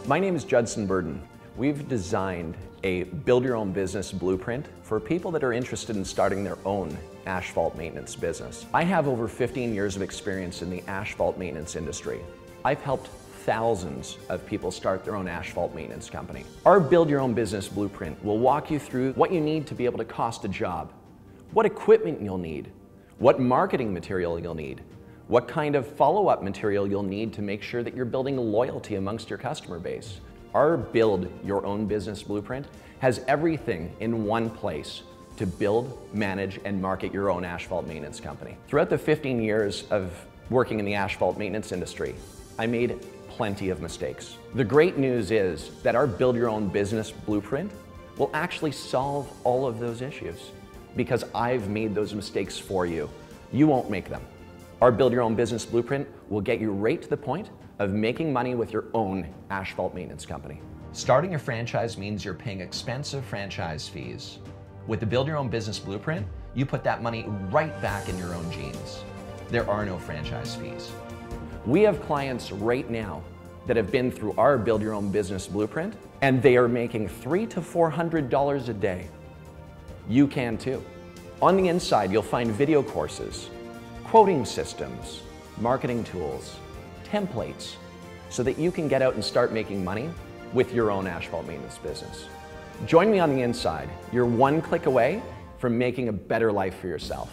My name is Judson Burden. We've designed a build-your-own-business blueprint for people that are interested in starting their own asphalt maintenance business. I have over 15 years of experience in the asphalt maintenance industry. I've helped thousands of people start their own asphalt maintenance company. Our build-your-own-business blueprint will walk you through what you need to be able to cost a job, what equipment you'll need, what marketing material you'll need, what kind of follow-up material you'll need to make sure that you're building loyalty amongst your customer base. Our Build Your Own Business Blueprint has everything in one place to build, manage, and market your own asphalt maintenance company. Throughout the 15 years of working in the asphalt maintenance industry, I made plenty of mistakes. The great news is that our Build Your Own Business Blueprint will actually solve all of those issues because I've made those mistakes for you. You won't make them. Our Build Your Own Business Blueprint will get you right to the point of making money with your own asphalt maintenance company. Starting a franchise means you're paying expensive franchise fees. With the Build Your Own Business Blueprint, you put that money right back in your own jeans. There are no franchise fees. We have clients right now that have been through our Build Your Own Business Blueprint, and they are making $300 to $400 a day. You can too. On the inside, you'll find video courses, quoting systems, marketing tools, templates, so that you can get out and start making money with your own asphalt maintenance business. Join me on the inside. You're one click away from making a better life for yourself.